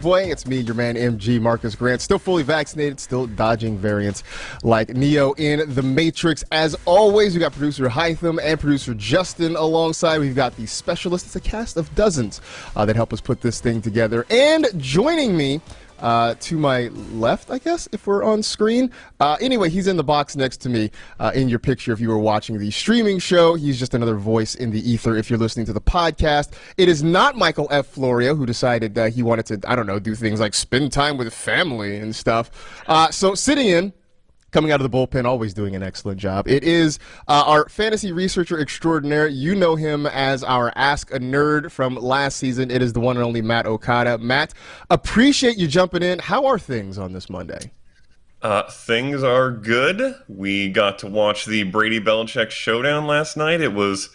Boy, it's me, your man MG Marcus Grant, still fully vaccinated, still dodging variants like Neo in the Matrix. As always, we got producer Hytham and producer Justin alongside. We've got the specialists. It's a cast of dozens that help us put this thing together. And joining me to my left, I guess, if we're on screen. Anyway, he's in the box next to me in your picture if you were watching the streaming show. He's just another voice in the ether if you're listening to the podcast. It is not Michael F. Florio, who decided he wanted to, I don't know, do things like spend time with family and stuff. So sitting in, coming out of the bullpen, always doing an excellent job. It is our fantasy researcher extraordinaire. You know him as our Ask a Nerd from last season. It is the one and only Matt Okada. Matt, appreciate you jumping in. How are things on this Monday? Things are good. We got to watch the Brady-Belichick showdown last night. It was,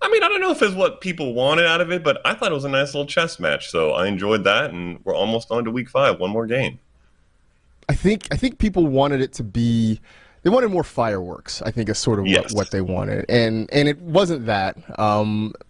I don't know if it's what people wanted out of it, but I thought it was a nice little chess match. So I enjoyed that, and we're almost on to week 5. One more game. I think people wanted it to be, they wanted more fireworks, I think is sort of what they wanted. And it wasn't that.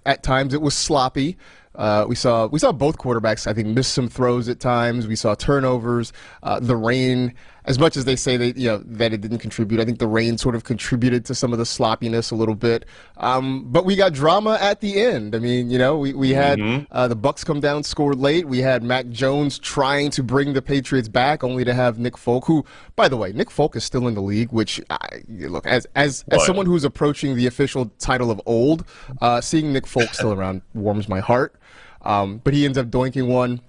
At times it was sloppy. We saw both quarterbacks, I think, miss some throws at times. We saw turnovers. The rain, as much as they say that it didn't contribute, I think the rain sort of contributed to some of the sloppiness a little bit. But we got drama at the end. We had the Bucs come down, scored late. We had Mac Jones trying to bring the Patriots back, only to have Nick Folk, who, by the way, Nick Folk is still in the league, which, look, as someone who's approaching the official title of old, seeing Nick Folk still around warms my heart. But he ends up doinking one.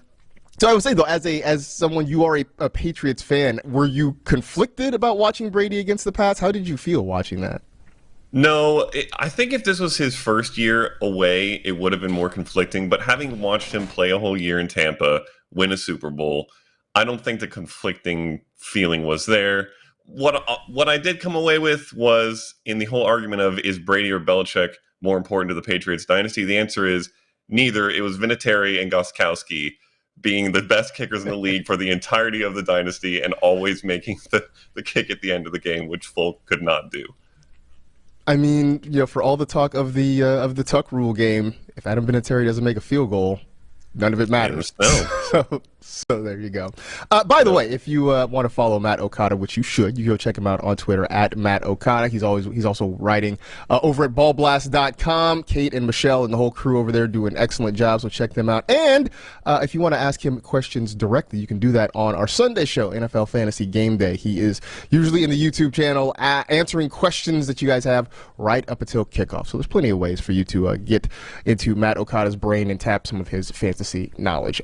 So I would say, though, as someone, you are a Patriots fan, were you conflicted about watching Brady against the Pats? How did you feel watching that? No, I think if this was his first year away, it would have been more conflicting. But having watched him play a whole year in Tampa, win a Super Bowl, I don't think the conflicting feeling was there. What I did come away with was, in the whole argument of, is Brady or Belichick more important to the Patriots dynasty? The answer is neither. It was Vinatieri and Gostkowski being the best kickers in the league for the entirety of the dynasty and always making the kick at the end of the game, which Folk could not do. For all the talk of the Tuck rule game, if Adam Vinatieri doesn't make a field goal, none of it matters. No. So there you go. By the way, if you want to follow Matt Okada, which you should, you go check him out on Twitter at Matt Okada. He's also writing over at ballblast.com. Kate and Michelle and the whole crew over there do an excellent job, so check them out. And if you want to ask him questions directly, you can do that on our Sunday show, NFL Fantasy Game Day. He is usually in the YouTube channel answering questions that you guys have right up until kickoff. So there's plenty of ways for you to get into Matt Okada's brain and tap some of his fantasy knowledge.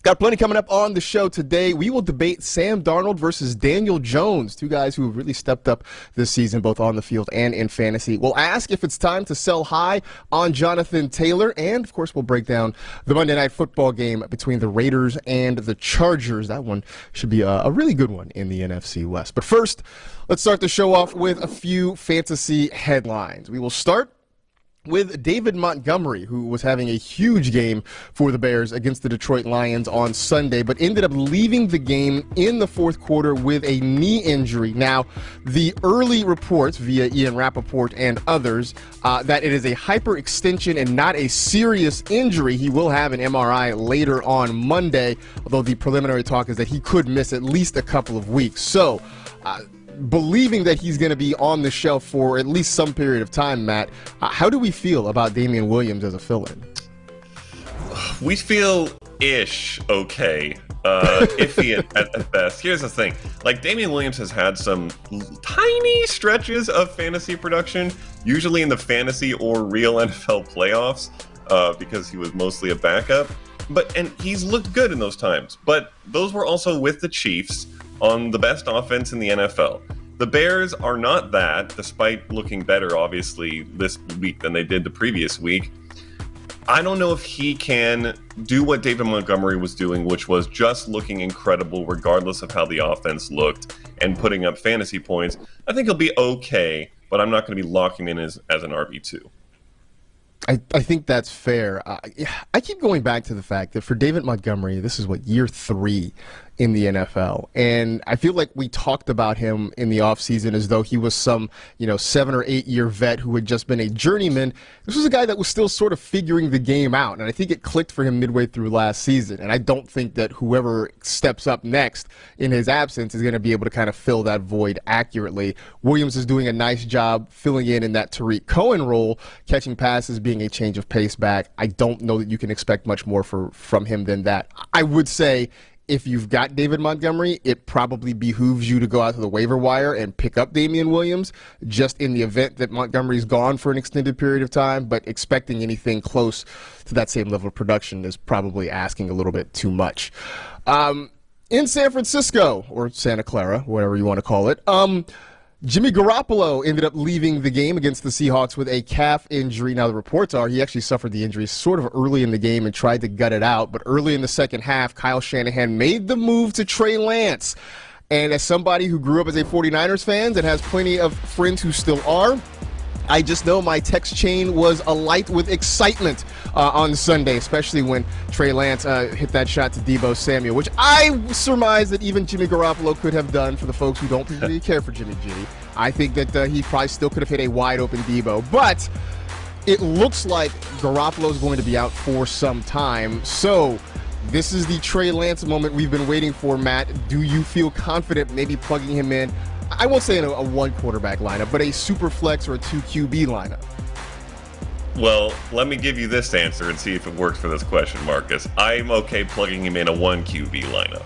Got plenty coming up on the show today. We will debate Sam Darnold versus Daniel Jones, two guys who have really stepped up this season, both on the field and in fantasy. We'll ask if it's time to sell high on Jonathan Taylor, and, of course, we'll break down the Monday Night Football game between the Raiders and the Chargers. That one should be a really good one in the NFC West. But first, let's start the show off with a few fantasy headlines. We will start with David Montgomery, who was having a huge game for the Bears against the Detroit Lions on Sunday, but ended up leaving the game in the fourth quarter with a knee injury. Now, the early reports via Ian Rappaport and others that it is a hyperextension and not a serious injury. He will have an MRI later on Monday, although the preliminary talk is that he could miss at least a couple of weeks. So, believing that he's going to be on the shelf for at least some period of time, Matt, how do we feel about Damian Williams as a fill-in? We feel okay. Iffy at best. Here's the thing. Damian Williams has had some tiny stretches of fantasy production, usually in the fantasy or real NFL playoffs, because he was mostly a backup. And he's looked good in those times. But those were also with the Chiefs on the best offense in the NFL. The Bears are not that, despite looking better, obviously, this week than they did the previous week. I don't know if he can do what David Montgomery was doing, which was just looking incredible regardless of how the offense looked and putting up fantasy points. I think he'll be okay, but I'm not going to be locking him in as an RB2. I think that's fair. I keep going back to the fact that for David Montgomery, this is year 3 in the NFL. And I feel like we talked about him in the offseason as though he was some, 7 or 8 year vet who had just been a journeyman. This was a guy that was still sort of figuring the game out. And I think it clicked for him midway through last season. And I don't think that whoever steps up next in his absence is going to be able to kind of fill that void accurately. Williams is doing a nice job filling in that Tariq Cohen role, catching passes, being a change of pace back. I don't know that you can expect much more from him than that. I would say, if you've got David Montgomery, it probably behooves you to go out to the waiver wire and pick up Damian Williams, just in the event that Montgomery's gone for an extended period of time. But expecting anything close to that same level of production is probably asking a little bit too much. In San Francisco, or Santa Clara, whatever you want to call it, Jimmy Garoppolo ended up leaving the game against the Seahawks with a calf injury. Now, the reports are he actually suffered the injury sort of early in the game and tried to gut it out. But early in the second half, Kyle Shanahan made the move to Trey Lance. And as somebody who grew up as a 49ers fan and has plenty of friends who still are, I just know my text chain was alight with excitement on Sunday, especially when Trey Lance hit that shot to Deebo Samuel, which I surmise that even Jimmy Garoppolo could have done. For the folks who don't really care for Jimmy G, I think that he probably still could have hit a wide-open Deebo. But it looks like Garoppolo is going to be out for some time. So this is the Trey Lance moment we've been waiting for, Matt. Do you feel confident maybe plugging him in? I won't say in a one quarterback lineup, but a super flex or a 2 QB lineup. Well, let me give you this answer and see if it works for this question, Marcus. I'm okay plugging him in a 1 QB lineup.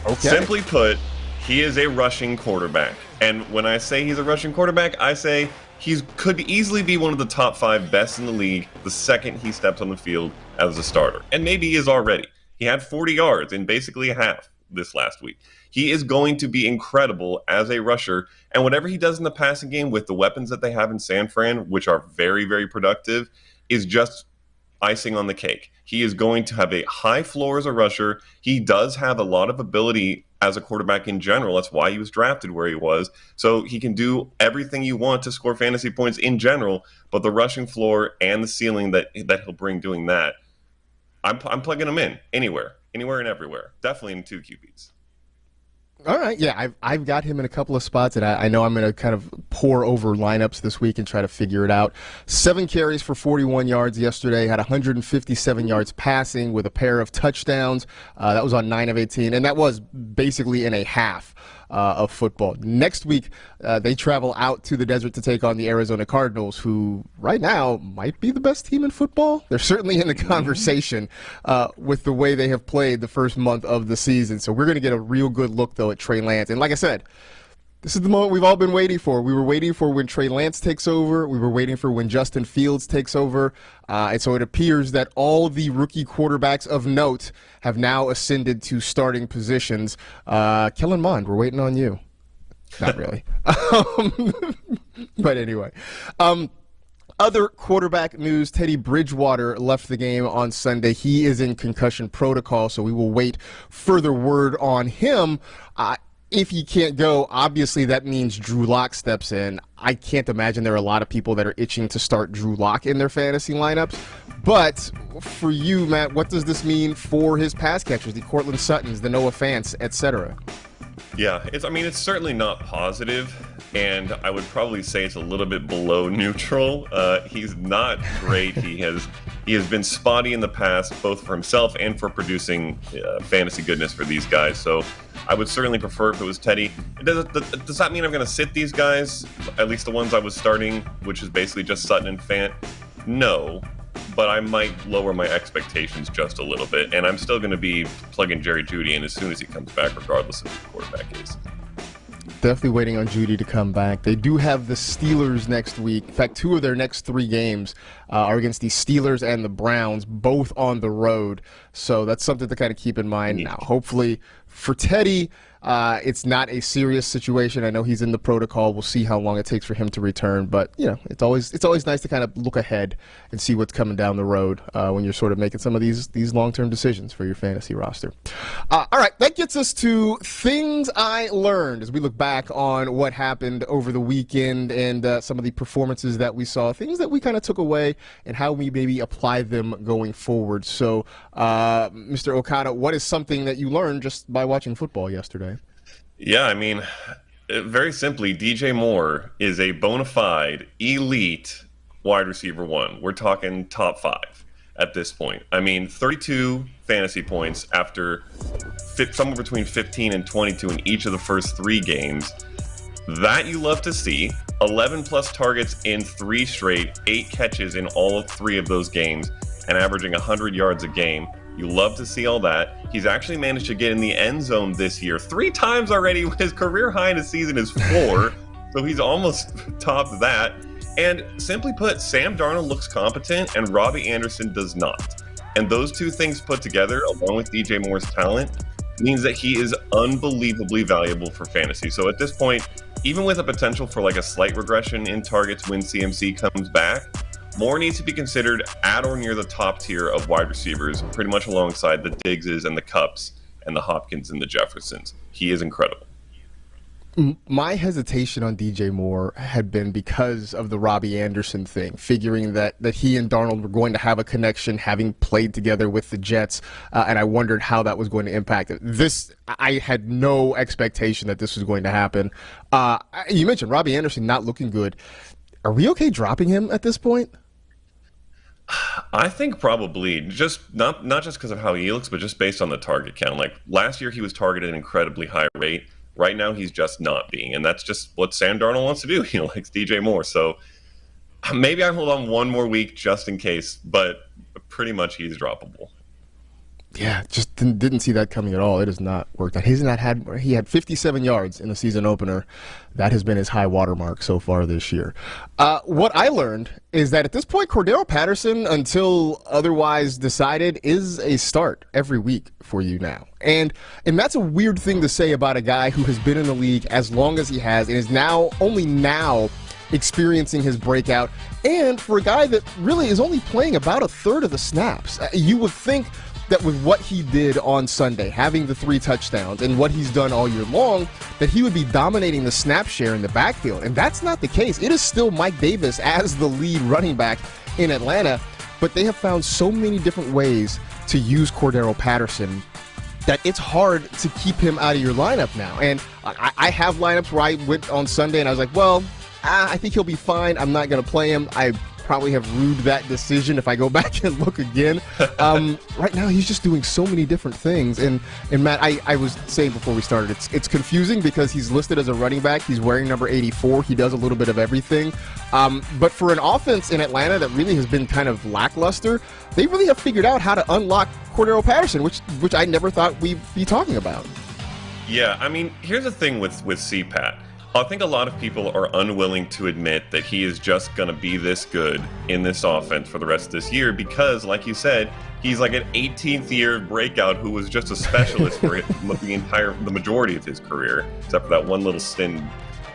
Okay. Simply put, he is a rushing quarterback. And when I say he's a rushing quarterback, I say he could easily be one of the top 5 best in the league the second he steps on the field as a starter. And maybe he is already. He had 40 yards in basically half this last week. He is going to be incredible as a rusher, and whatever he does in the passing game with the weapons that they have in San Fran, which are very, very productive, is just icing on the cake. He is going to have a high floor as a rusher. He does have a lot of ability as a quarterback in general. That's why he was drafted where he was. So he can do everything you want to score fantasy points in general, but the rushing floor and the ceiling that he'll bring doing that, I'm plugging him in anywhere and everywhere. Definitely in 2 QBs. All right, yeah, I've got him in a couple of spots, and I know I'm going to kind of pour over lineups this week and try to figure it out. 7 carries for 41 yards yesterday, had 157 yards passing with a pair of touchdowns. That was on 9 of 18, and that was basically in a half of football. Next week, they travel out to the desert to take on the Arizona Cardinals, who right now might be the best team in football. They're certainly in the conversation with the way they have played the first month of the season. So we're going to get a real good look, though, at Trey Lance. And like I said, this is the moment we've all been waiting for. We were waiting for when Trey Lance takes over. We were waiting for when Justin Fields takes over. And so it appears that all the rookie quarterbacks of note have now ascended to starting positions. Kellen Mond, we're waiting on you. Not really. But anyway. Other quarterback news, Teddy Bridgewater left the game on Sunday. He is in concussion protocol, so we will wait further word on him. If he can't go, obviously that means Drew Lock steps in. I can't imagine there are a lot of people that are itching to start Drew Lock in their fantasy lineups. But for you, Matt, what does this mean for his pass catchers, the Cortland Suttons, the Noah Fants, etc.? Yeah, it's certainly not positive, and I would probably say it's a little bit below neutral. He's not great. He has been spotty in the past, both for himself and for producing fantasy goodness for these guys. So I would certainly prefer if it was Teddy. Does that mean I'm going to sit these guys, at least the ones I was starting, which is basically just Sutton and Fant? No. But I might lower my expectations just a little bit, and I'm still going to be plugging Jerry Jeudy in as soon as he comes back, regardless of who the quarterback is. Definitely waiting on Jeudy to come back. They do have the Steelers next week. In fact, 2 of their next 3 games are against the Steelers and the Browns, both on the road. So that's something to kind of keep in mind. Now, hopefully for Teddy, it's not a serious situation. I know he's in the protocol. We'll see how long it takes for him to return. But, it's always nice to kind of look ahead and see what's coming down the road when you're sort of making some of these long-term decisions for your fantasy roster. All right, that gets us to things I learned as we look back on what happened over the weekend and some of the performances that we saw, things that we kind of took away and how we maybe apply them going forward. So, Mr. Okada, what is something that you learned just by watching football yesterday? Yeah, I mean, very simply, DJ Moore is a bona fide elite wide receiver one. We're talking top 5 at this point. I mean, 32 fantasy points after somewhere between 15 and 22 in each of the first 3 games. That you love to see. 11 plus targets in 3 straight, 8 catches in all of 3 of those games, and averaging 100 yards a game. You love to see all that. He's actually managed to get in the end zone this year 3 times already. His career high in a season is 4, so he's almost topped that. And simply put, Sam Darnold looks competent and Robbie Anderson does not. And those 2 things put together, along with DJ Moore's talent, means that he is unbelievably valuable for fantasy. So at this point, even with a potential for like a slight regression in targets when CMC comes back, Moore needs to be considered at or near the top tier of wide receivers, pretty much alongside the Diggses and the Kupps and the Hopkins and the Jeffersons. He is incredible. My hesitation on DJ Moore had been because of the Robbie Anderson thing, figuring that he and Darnold were going to have a connection, having played together with the Jets, and I wondered how that was going to impact it. I had no expectation that this was going to happen. You mentioned Robbie Anderson not looking good. Are we okay dropping him at this point? I think probably just not just because of how he looks, but just based on the target count. Like last year, he was targeted at an incredibly high rate. Right now, he's just not being, and that's just what Sam Darnold wants to do. He likes DJ Moore, so maybe I hold on one more week just in case. But pretty much, he's droppable. Yeah, just didn't see that coming at all. It has not worked out. He had 57 yards in the season opener. That has been his high watermark so far this year. What I learned is that at this point, Cordarrelle Patterson, until otherwise decided, is a start every week for you now. And that's a weird thing to say about a guy who has been in the league as long as he has and is only now experiencing his breakout. And for a guy that really is only playing about a third of the snaps, you would think that with what he did on Sunday, having the 3 touchdowns and what he's done all year long, that he would be dominating the snap share in the backfield. And that's not the case. It is still Mike Davis as the lead running back in Atlanta, but they have found so many different ways to use Cordarrelle Patterson that it's hard to keep him out of your lineup now. And I have lineups where I went on Sunday and I was like, well, I think he'll be fine. I'm not going to play him. I probably have rued that decision if I go back and look again. Right now, he's just doing so many different things. And Matt, I was saying before we started, it's confusing because he's listed as a running back. He's wearing number 84. He does a little bit of everything. But for an offense in Atlanta that really has been kind of lackluster, they really have figured out how to unlock Cordarrelle Patterson, which I never thought we'd be talking about. Yeah, I mean, here's the thing with CPAT. I think a lot of people are unwilling to admit that he is just going to be this good in this offense for the rest of this year because, like you said, he's like an 18th year breakout who was just a specialist for the majority of his career, except for that one little stint in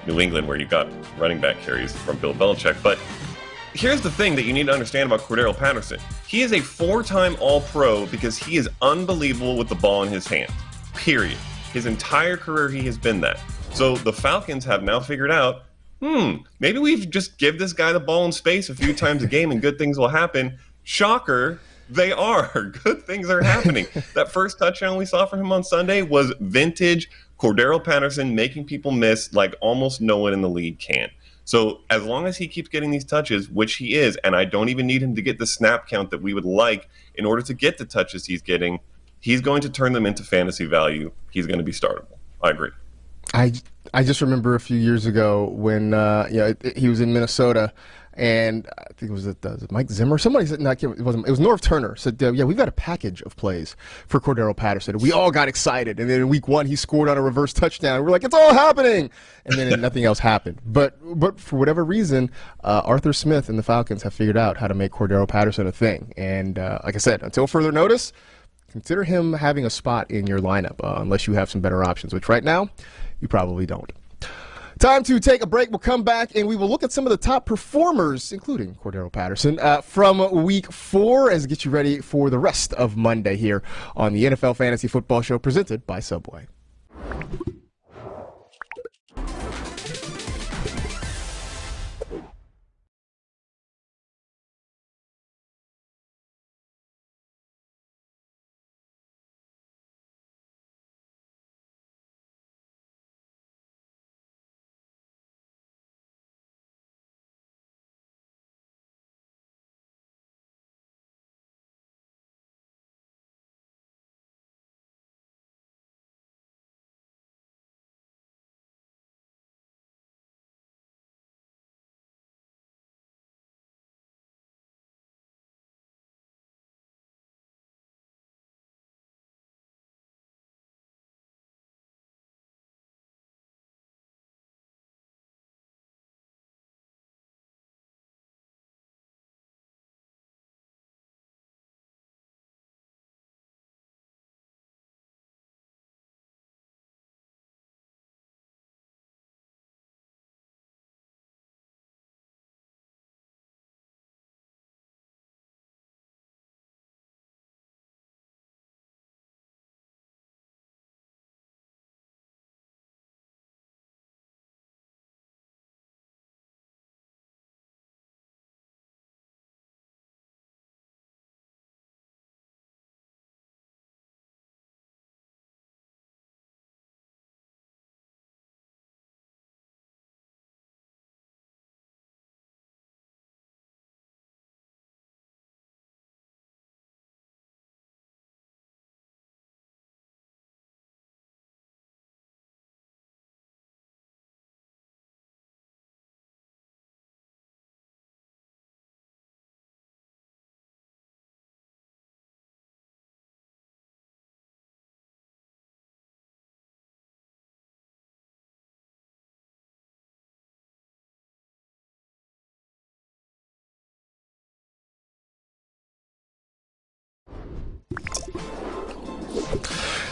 New England where you got running back carries from Bill Belichick. But here's the thing that you need to understand about Cordarrelle Patterson. He is a 4-time All-Pro because he is unbelievable with the ball in his hands, period. His entire career he has been that. So the Falcons have now figured out, maybe we just give this guy the ball in space a few times a game and good things will happen. Shocker, they are. Good things are happening. That first touchdown we saw from him on Sunday was vintage Cordarrelle Patterson making people miss like almost no one in the league can. So as long as he keeps getting these touches, which he is, and I don't even need him to get the snap count that we would like in order to get the touches he's getting, he's going to turn them into fantasy value. He's going to be startable. I agree. I just remember a few years ago when he was in Minnesota, and I think was it Mike Zimmer? Somebody said, it was Norv Turner said, we've got a package of plays for Cordarrelle Patterson. We all got excited, and then in week 1 he scored on a reverse touchdown. We're like, it's all happening, and then nothing else happened. But for whatever reason, Arthur Smith and the Falcons have figured out how to make Cordarrelle Patterson a thing. And like I said, until further notice, consider him having a spot in your lineup unless you have some better options, which right now you probably don't. Time to take a break. We'll come back and we will look at some of the top performers, including Cordarrelle Patterson, from Week 4 as we get you ready for the rest of Monday here on the NFL Fantasy Football Show presented by Subway.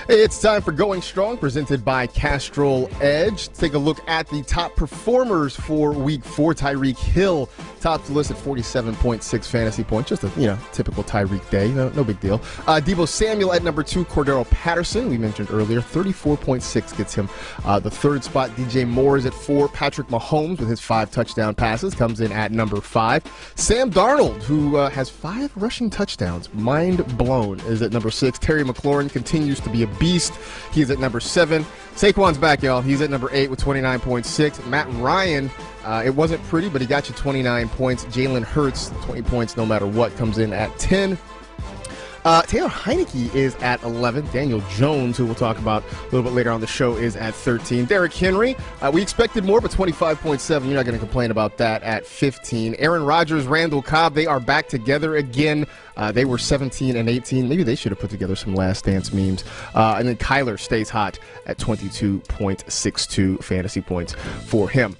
It's time for Going Strong, presented by Castrol Edge. Let's take a look at the top performers for Week 4. Tyreek Hill tops the list at 47.6 fantasy points. Just a typical Tyreek day. No big deal. Deebo Samuel at number 2. Cordarrelle Patterson, we mentioned earlier, 34.6 gets him the third spot. DJ Moore is at 4. Patrick Mahomes with his 5 touchdown passes comes in at number 5. Sam Darnold, who has 5 rushing touchdowns, mind blown, is at number 6. Terry McLaurin continues to be a beast. He's at number 7. Saquon's back, y'all. He's at number 8 with 29.6. Matt Ryan, it wasn't pretty, but he got you 29 points. Jalen Hurts, 20 points no matter what, comes in at 10. Taylor Heineke is at 11. Daniel Jones, who we'll talk about a little bit later on the show, is at 13. Derrick Henry, we expected more, but 25.7. You're not going to complain about that at 15. Aaron Rodgers, Randall Cobb, they are back together again. They were 17 and 18. Maybe they should have put together some Last Dance memes. And then Kyler stays hot at 22.62 fantasy points for him.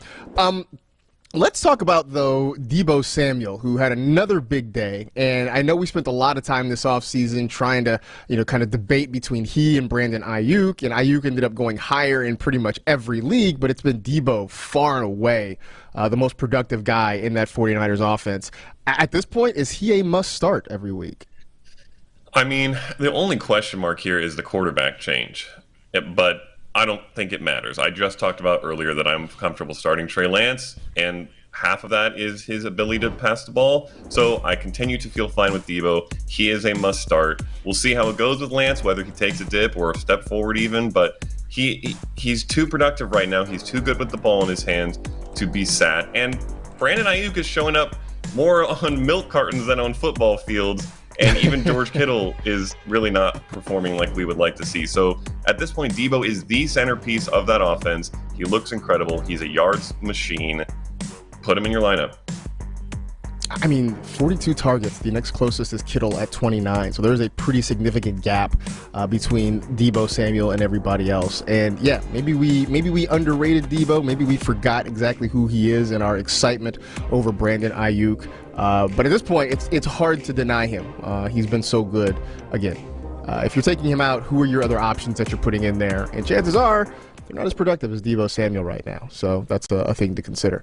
Let's talk about, though, Deebo Samuel, who had another big day. And I know we spent a lot of time this offseason trying to, kind of debate between he and Brandon Ayuk. And Ayuk ended up going higher in pretty much every league, but it's been Deebo far and away the most productive guy in that 49ers offense. At this point, is he a must-start every week? I mean, the only question mark here is the quarterback change. But I don't think it matters. I just talked about earlier that I'm comfortable starting Trey Lance, and half of that is his ability to pass the ball. So I continue to feel fine with Deebo. He is a must start. We'll see how it goes with Lance, whether he takes a dip or a step forward even, but he's too productive right now. He's too good with the ball in his hands to be sat. And Brandon Ayuk is showing up more on milk cartons than on football fields. And even George Kittle is really not performing like we would like to see. So at this point, Deebo is the centerpiece of that offense. He looks incredible. He's a yards machine. Put him in your lineup. I mean, 42 targets. The next closest is Kittle at 29. So there's a pretty significant gap between Deebo Samuel and everybody else. And yeah, maybe we underrated Deebo. Maybe we forgot exactly who he is in our excitement over Brandon Ayuk. But at this point, it's hard to deny him. He's been so good. Again, if you're taking him out, who are your other options that you're putting in there? And chances are, they're not as productive as Deebo Samuel right now. So that's a thing to consider.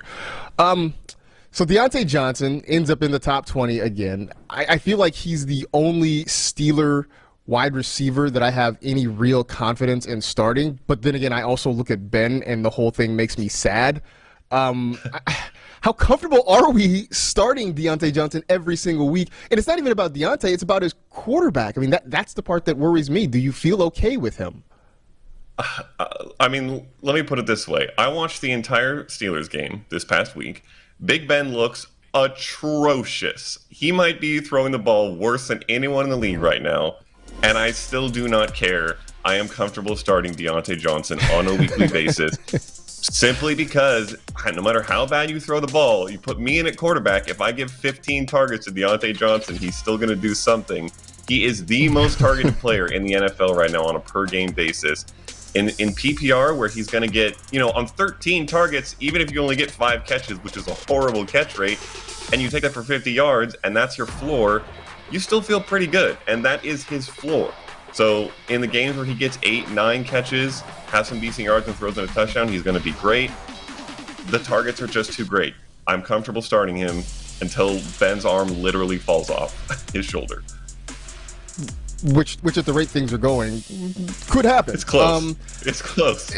So Diontae Johnson ends up in the top 20 again. I feel like he's the only Steeler wide receiver that I have any real confidence in starting. But then again, I also look at Ben, and the whole thing makes me sad. How comfortable are we starting Diontae Johnson every single week? And it's not even about Diontae, it's about his quarterback. I mean, that's the part that worries me. Do you feel okay with him? I mean, let me put it this way. I watched the entire Steelers game this past week. Big Ben looks atrocious. He might be throwing the ball worse than anyone in the league right now, and I still do not care. I am comfortable starting Diontae Johnson on a weekly basis simply because no matter how bad you throw the ball, you put me in at quarterback, if I give 15 targets to Diontae Johnson, he's still going to do something. He is the most targeted player in the NFL right now on a per-game basis. In PPR, where he's going to get, on 13 targets, even if you only get 5 catches, which is a horrible catch rate, and you take that for 50 yards, and that's your floor, you still feel pretty good, and that is his floor. So in the games where he gets 8, 9 catches, has some decent yards and throws in a touchdown, he's going to be great. The targets are just too great. I'm comfortable starting him until Ben's arm literally falls off his shoulder. Which at the rate things are going, could happen. It's close. It's close.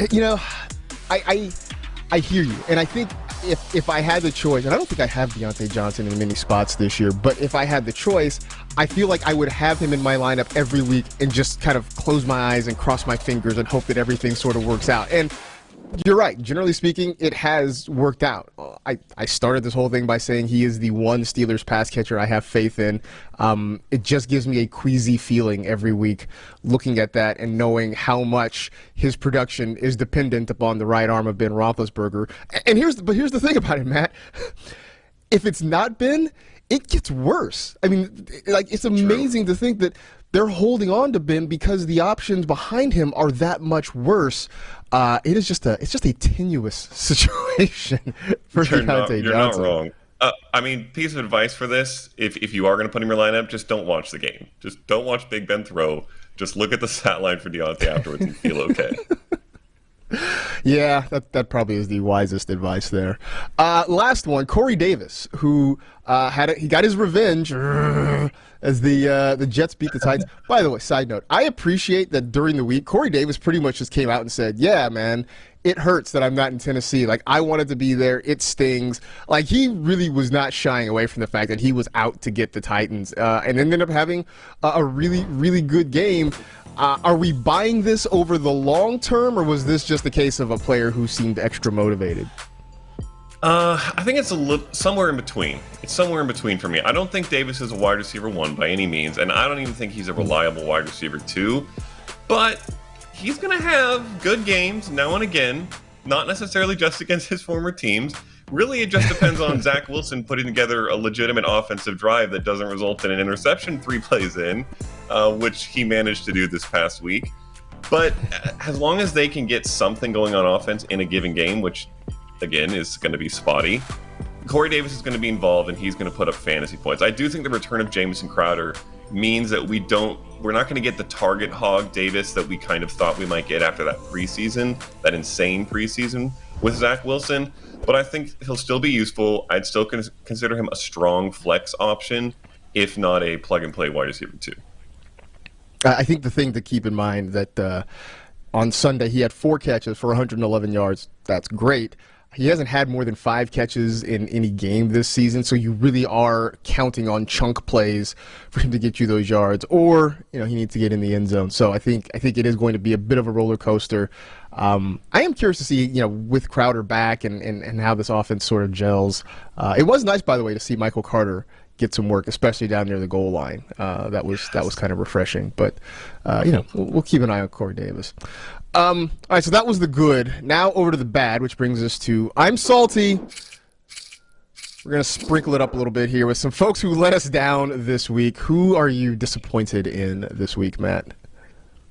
I hear you, and I think if I had the choice, and I don't think I have Diontae Johnson in many spots this year, but if I had the choice, I feel like I would have him in my lineup every week and just kind of close my eyes and cross my fingers and hope that everything sort of works out. And you're right. Generally speaking, it has worked out. I started this whole thing by saying he is the one Steelers pass catcher I have faith in. It just gives me a queasy feeling every week looking at that and knowing how much his production is dependent upon the right arm of Ben Roethlisberger. And here's the thing about it, Matt. If it's not Ben, it gets worse. I mean, it's amazing to think that they're holding on to Ben because the options behind him are that much worse. It's just a tenuous situation for Diontae Johnson. You're not wrong. I mean, piece of advice for this: if you are going to put him in your lineup, just don't watch the game. Just don't watch Big Ben throw. Just look at the stat line for Diontae afterwards and feel okay. Yeah, that probably is the wisest advice there. Last one, Corey Davis, who he got his revenge as the Jets beat the Titans. By the way, side note, I appreciate that during the week, Corey Davis pretty much just came out and said, "Yeah, man, it hurts that I'm not in Tennessee. Like, I wanted to be there. It stings." Like, he really was not shying away from the fact that he was out to get the Titans, and ended up having a really, really good game. Are we buying this over the long term, or was this just a case of a player who seemed extra motivated? I think it's somewhere in between. It's somewhere in between for me. I don't think Davis is a wide receiver 1 by any means, and I don't even think he's a reliable wide receiver 2. But he's going to have good games now and again, not necessarily just against his former teams. Really, it just depends on Zach Wilson putting together a legitimate offensive drive that doesn't result in an interception 3 plays in, which he managed to do this past week. But as long as they can get something going on offense in a given game, which, again, is going to be spotty, Corey Davis is going to be involved and he's going to put up fantasy points. I do think the return of Jamison Crowder means that we're not going to get the target hog Davis that we kind of thought we might get after that preseason, that insane preseason with Zach Wilson. But I think he'll still be useful. I'd still consider him a strong flex option, if not a plug-and-play wide receiver 2. I think the thing to keep in mind that on Sunday he had 4 catches for 111 yards. That's great. He hasn't had more than 5 catches in any game this season, so you really are counting on chunk plays for him to get you those yards, or he needs to get in the end zone. So I think it is going to be a bit of a roller coaster. I am curious to see, with Crowder back and how this offense sort of gels. It was nice, by the way, to see Michael Carter get some work, especially down near the goal line. That was kind of refreshing. But we'll keep an eye on Corey Davis. All right, so that was the good. Now over to the bad, which brings us to I'm salty. We're going to sprinkle it up a little bit here with some folks who let us down this week. Who are you disappointed in this week, Matt?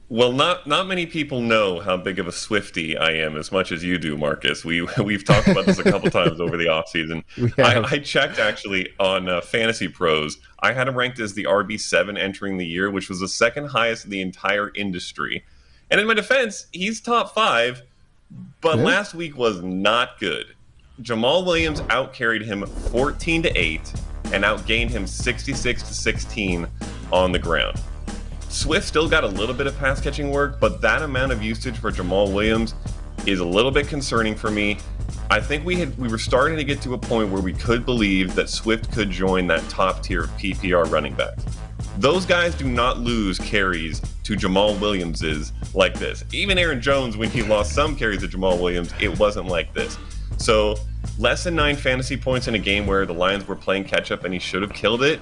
Well, not many people know how big of a Swiftie I am as much as you do, Marcus. We've talked about this a couple times over the offseason. I checked actually on Fantasy Pros. I had him ranked as the RB7 entering the year, which was the second highest in the entire industry. And in my defense, he's top 5, But Yeah. last week was not good. Jamal Williams outcarried him 14-8 and outgained him 66-16 on the ground. Swift still got a little bit of pass catching work, but that amount of usage for Jamal Williams is a little bit concerning for me. I think we were starting to get to a point where we could believe that Swift could join that top tier of PPR running back. Those guys do not lose carries to Jamal Williams's like this. Even Aaron Jones, when he lost some carries to Jamal Williams, it wasn't like this. So less than 9 fantasy points in a game where the Lions were playing catch up and he should have killed it.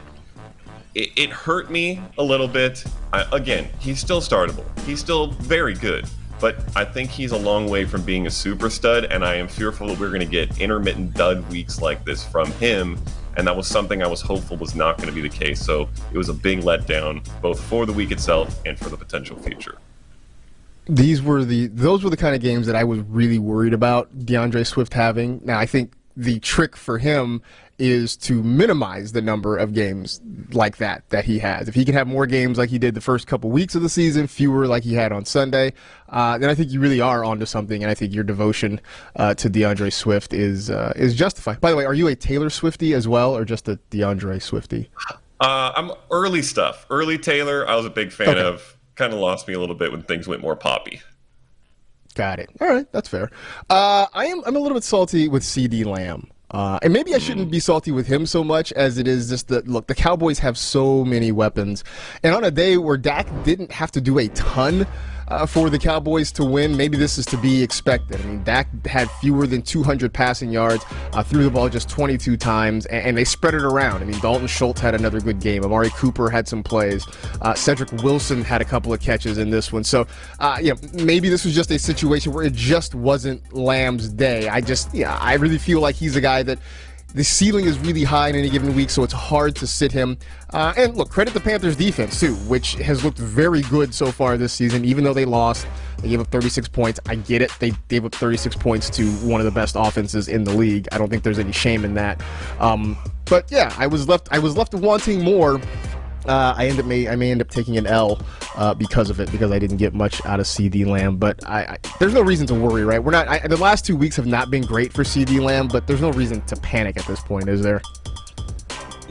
It hurt me a little bit. Again, he's still startable. He's still very good. But I think he's a long way from being a super stud, and I am fearful that we're going to get intermittent dud weeks like this from him. And that was something I was hopeful was not going to be the case. So it was a big letdown, both for the week itself and for the potential future. Those were the kind of games that I was really worried about DeAndre Swift having. Now, I think the trick for him is to minimize the number of games like that he has. If he can have more games like he did the first couple weeks of the season, fewer like he had on Sunday, then I think you really are onto something, and I think your devotion to DeAndre Swift is justified. By the way, are you a Taylor Swiftie as well, or just a DeAndre Swiftie? I'm early stuff. Early Taylor, I was a big fan of. Kind of lost me a little bit when things went more poppy. Got it. All right, that's fair. I'm a little bit salty with CeeDee Lamb. And maybe I shouldn't be salty with him so much as it is just that, look, the Cowboys have so many weapons. And on a day where Dak didn't have to do a ton for the Cowboys to win, maybe this is to be expected. I mean, Dak had fewer than 200 passing yards, threw the ball just 22 times, and they spread it around. I mean, Dalton Schultz had another good game. Amari Cooper had some plays. Cedric Wilson had a couple of catches in this one. So, maybe this was just a situation where it just wasn't Lamb's day. I really feel like he's a guy that the ceiling is really high in any given week, so it's hard to sit him. And look, credit the Panthers defense, too, which has looked very good so far this season, even though they lost. They gave up 36 points. I get it. They gave up 36 points to one of the best offenses in the league. I don't think there's any shame in that. But yeah, I was left wanting more. I may end up taking an L because of it, because I didn't get much out of CeeDee Lamb. But there's no reason to worry, right? The last 2 weeks have not been great for CeeDee Lamb, but there's no reason to panic at this point, is there?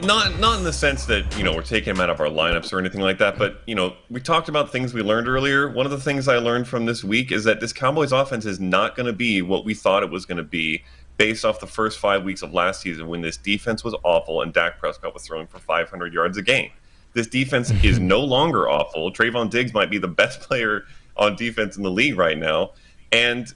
Not in the sense that, we're taking him out of our lineups or anything like that, but, we talked about things we learned earlier. One of the things I learned from this week is that this Cowboys offense is not going to be what we thought it was going to be based off the first 5 weeks of last season, when this defense was awful and Dak Prescott was throwing for 500 yards a game. This defense is no longer awful. Trayvon Diggs might be the best player on defense in the league right now. And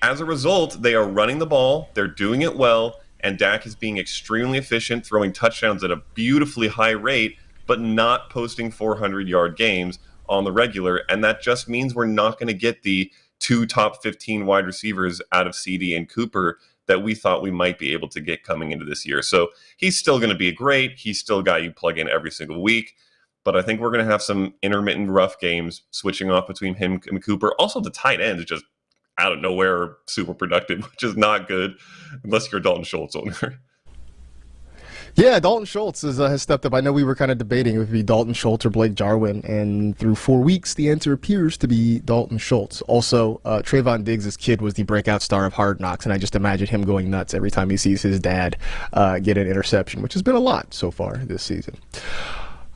as a result, they are running the ball, they're doing it well, and Dak is being extremely efficient, throwing touchdowns at a beautifully high rate, but not posting 400-yard games on the regular. And that just means we're not going to get the 2 top 15 wide receivers out of CeeDee and Cooper that we thought we might be able to get coming into this year. So he's still going to be great. He's still got you plug in every single week. But I think we're going to have some intermittent rough games switching off between him and Cooper. Also, the tight end is just out of nowhere super productive, which is not good unless you're a Dalton Schultz owner. Yeah, Dalton Schultz has stepped up. I know we were kind of debating if it would be Dalton Schultz or Blake Jarwin, and through 4 weeks, the answer appears to be Dalton Schultz. Also, Trayvon Diggs' kid was the breakout star of Hard Knocks, and I just imagine him going nuts every time he sees his dad get an interception, which has been a lot so far this season.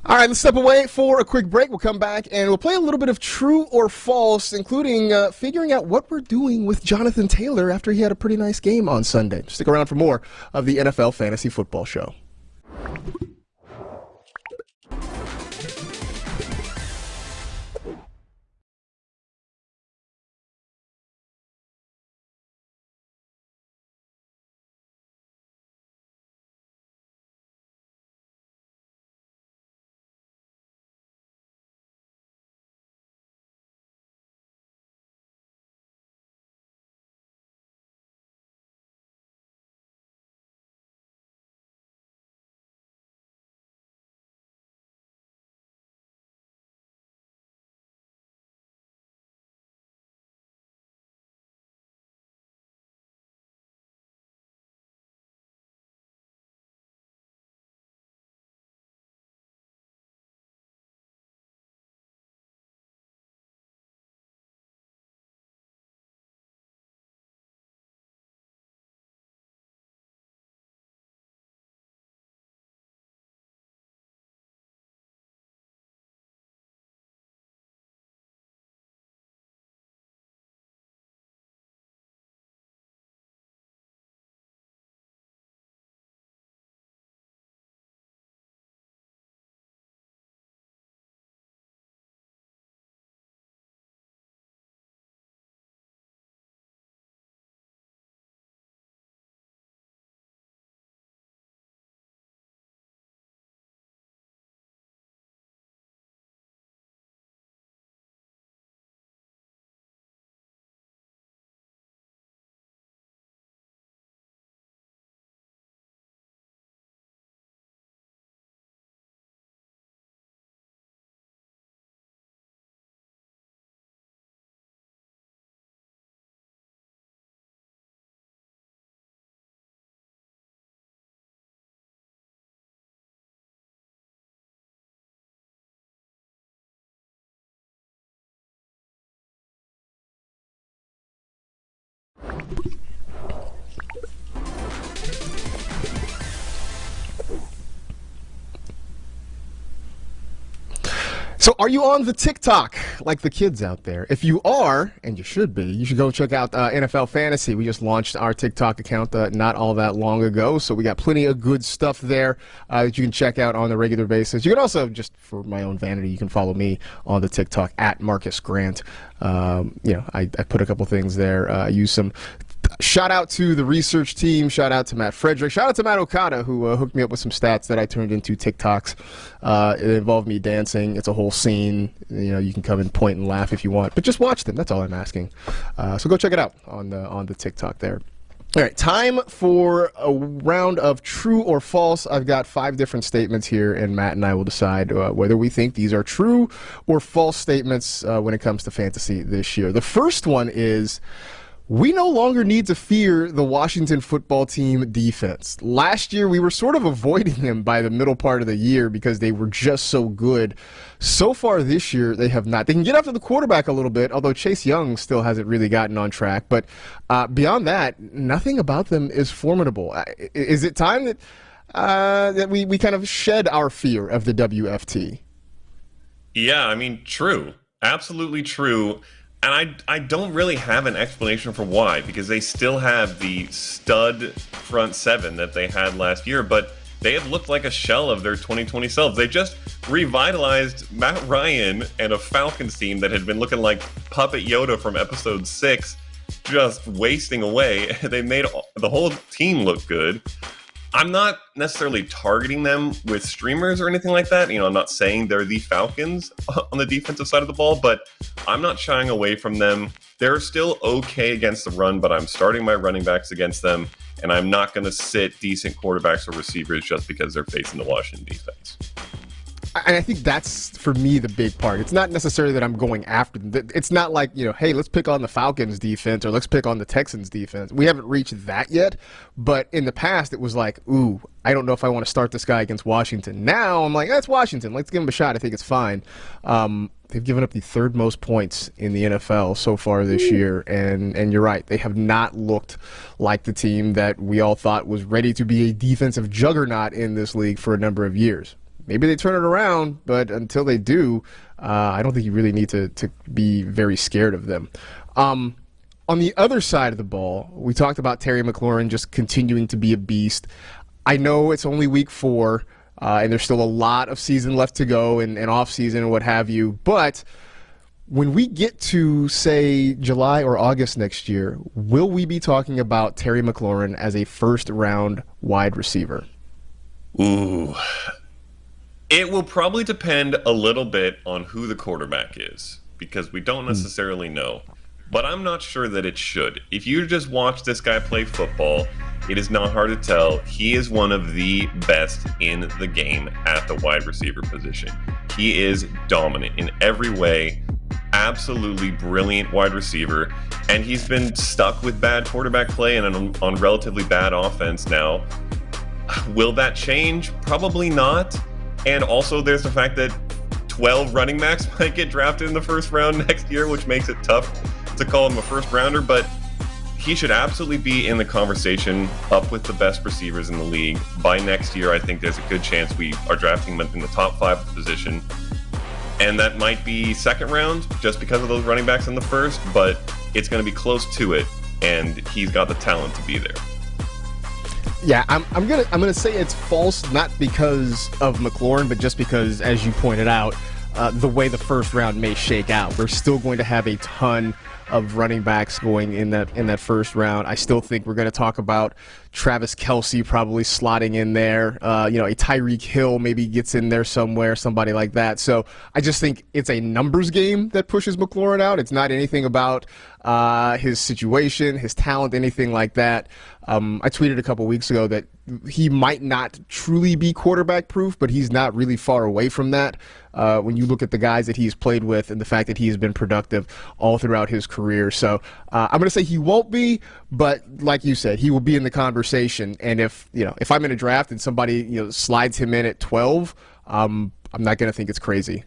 All right, let's step away for a quick break. We'll come back and we'll play a little bit of true or false, including figuring out what we're doing with Jonathan Taylor after he had a pretty nice game on Sunday. Stick around for more of the NFL Fantasy Football Show. So are you on the TikTok like the kids out there? If you are, and you should be, you should go check out NFL Fantasy. We just launched our TikTok account not all that long ago, so we got plenty of good stuff there that you can check out on a regular basis. You can also, just for my own vanity, you can follow me on the TikTok at Marcus Grant. I put a couple things there. I use some. Shout out to the research team. Shout out to Matt Frederick. Shout out to Matt Okada, who hooked me up with some stats that I turned into TikToks. It involved me dancing. It's a whole scene. You can come and point and laugh if you want, but just watch them. That's all I'm asking. So go check it out on the TikTok there. All right, time for a round of true or false. I've got 5 different statements here, and Matt and I will decide whether we think these are true or false statements when it comes to fantasy this year. The first one is, we no longer need to fear the Washington football team defense. Last year, we were sort of avoiding them by the middle part of the year because they were just so good. So far this year, they have not. They can get after the quarterback a little bit, although Chase Young still hasn't really gotten on track. But beyond that, nothing about them is formidable. Is it time that we kind of shed our fear of the WFT? Yeah, I mean, true. Absolutely true. And I don't really have an explanation for why, because they still have the stud front 7 that they had last year, but they have looked like a shell of their 2020 selves. They just revitalized Matt Ryan and a Falcons team that had been looking like Puppet Yoda from episode 6, just wasting away. They made the whole team look good. I'm not necessarily targeting them with streamers or anything like that. I'm not saying they're the Falcons on the defensive side of the ball, but I'm not shying away from them. They're still okay against the run, but I'm starting my running backs against them, and I'm not going to sit decent quarterbacks or receivers just because they're facing the Washington defense. And I think that's, for me, the big part. It's not necessarily that I'm going after them. It's not like, hey, let's pick on the Falcons defense or let's pick on the Texans defense. We haven't reached that yet. But in the past, it was like, ooh, I don't know if I want to start this guy against Washington. Now I'm like, that's Washington. Let's give him a shot. I think it's fine. They've given up the 3rd most points in the NFL so far this year. And you're right. They have not looked like the team that we all thought was ready to be a defensive juggernaut in this league for a number of years. Maybe they turn it around, but until they do, I don't think you really need to be very scared of them. On the other side of the ball, we talked about Terry McLaurin just continuing to be a beast. I know it's only week 4, and there's still a lot of season left to go and off-season and what have you, but when we get to, say, July or August next year, will we be talking about Terry McLaurin as a first-round wide receiver? Ooh. It will probably depend a little bit on who the quarterback is, because we don't necessarily know. But I'm not sure that it should. If you just watch this guy play football, it is not hard to tell. He is one of the best in the game at the wide receiver position. He is dominant in every way. Absolutely brilliant wide receiver. And he's been stuck with bad quarterback play and on relatively bad offense now. Will that change? Probably not. And also there's the fact that 12 running backs might get drafted in the first round next year, which makes it tough to call him a first rounder, but he should absolutely be in the conversation up with the best receivers in the league. By next year, I think there's a good chance we are drafting him in the top 5 position. And that might be second round just because of those running backs in the first, but it's going to be close to it, and he's got the talent to be there. Yeah, I'm gonna say it's false, not because of McLaurin, but just because, as you pointed out, the way the first round may shake out. We're still going to have a ton of running backs going in that first round. I still think we're going to talk about Travis Kelce probably slotting in there. A Tyreek Hill maybe gets in there somewhere, somebody like that. So I just think it's a numbers game that pushes McLaurin out. It's not anything about his situation, his talent, anything like that. I tweeted a couple weeks ago that he might not truly be quarterback proof, but he's not really far away from that. When you look at the guys that he's played with and the fact that he has been productive all throughout his career. So I'm going to say he won't be, but like you said, he will be in the conversation. And if I'm in a draft and somebody slides him in at 12, I'm not going to think it's crazy.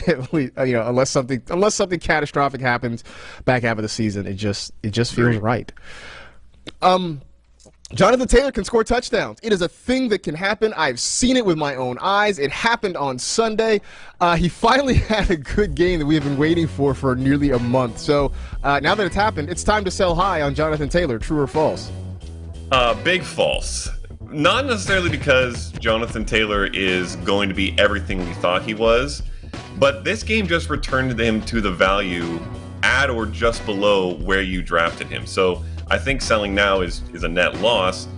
At least, unless something catastrophic happens back half of the season, it just feels right. Jonathan Taylor can score touchdowns. It is a thing that can happen. I've seen it with my own eyes. It happened on Sunday. He finally had a good game that we have been waiting for nearly a month. So now that it's happened, it's time to sell high on Jonathan Taylor. True or false? Big false. Not necessarily because Jonathan Taylor is going to be everything we thought he was, but this game just returned him to the value at or just below where you drafted him. So I think selling now is a net loss.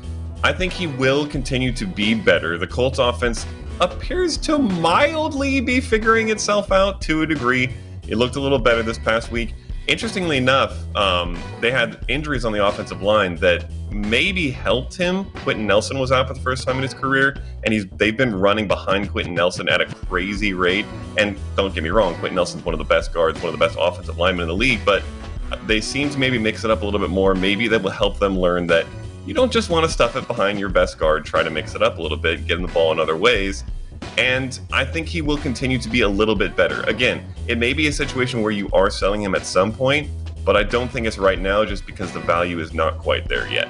I think he will continue to be better. The Colts offense appears to mildly be figuring itself out to a degree. It looked a little better this past week. Interestingly enough, they had injuries on the offensive line that maybe helped him. Quentin Nelson was out for the first time in his career, and they've been running behind Quentin Nelson at a crazy rate. And don't get me wrong, Quentin Nelson's one of the best guards, one of the best offensive linemen in the league, but they seem to maybe mix it up a little bit more. Maybe that will help them learn that you don't just want to stuff it behind your best guard, try to mix it up a little bit, get him the ball in other ways. And I think he will continue to be a little bit better. Again, it may be a situation where you are selling him at some point, but I don't think it's right now just because the value is not quite there yet.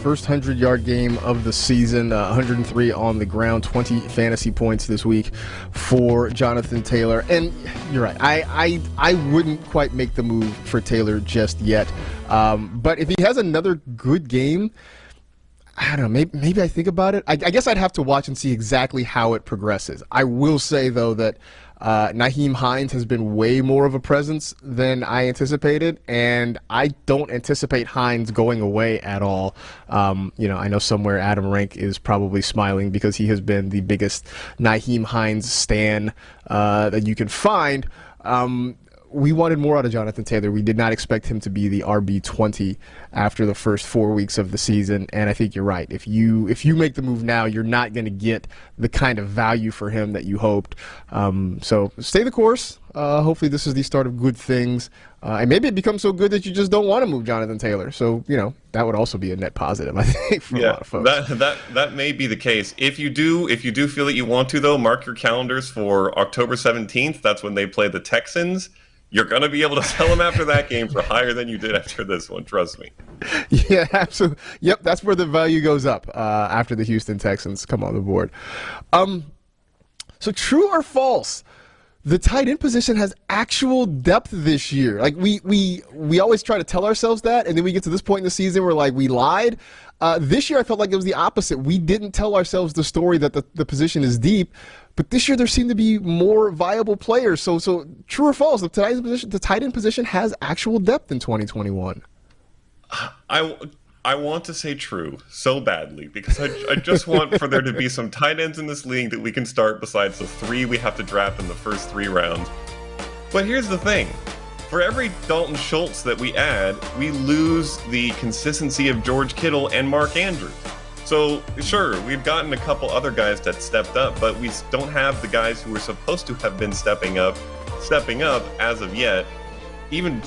First 100-yard game of the season, 103 on the ground, 20 fantasy points this week for Jonathan Taylor. And you're right, I wouldn't quite make the move for Taylor just yet. But if he has another good game, I don't know, maybe I think about it. I guess I'd have to watch and see exactly how it progresses. I will say, though, that Nyheim Hines has been way more of a presence than I anticipated, and I don't anticipate Hines going away at all. I know somewhere Adam Rank is probably smiling because he has been the biggest Nyheim Hines stan that you can find. We wanted more out of Jonathan Taylor. We did not expect him to be the RB20 after the first 4 weeks of the season, and I think you're right. If you make the move now, you're not going to get the kind of value for him that you hoped. So stay the course. Hopefully this is the start of good things, and maybe it becomes so good that you just don't want to move Jonathan Taylor. So that would also be a net positive, I think, for a lot of folks. That may be the case. If you do feel that you want to, though, mark your calendars for October 17th. That's when they play the Texans. You're going to be able to sell them after that game for higher than you did after this one. Trust me. Yeah, absolutely. Yep, that's where the value goes up after the Houston Texans come on the board. So true or false? The tight end position has actual depth this year. Like we always try to tell ourselves that, and then we get to this point in the season where we lied. This year I felt like it was the opposite. We didn't tell ourselves the story that the position is deep, but this year there seem to be more viable players. So true or false? The tight end position has actual depth in 2021. I want to say true so badly because I just want for there to be some tight ends in this league that we can start besides the 3 we have to draft in the first 3 rounds. But here's the thing. For every Dalton Schultz that we add, we lose the consistency of George Kittle and Mark Andrews. So, sure, we've gotten a couple other guys that stepped up, but we don't have the guys who were supposed to have been stepping up as of yet. Even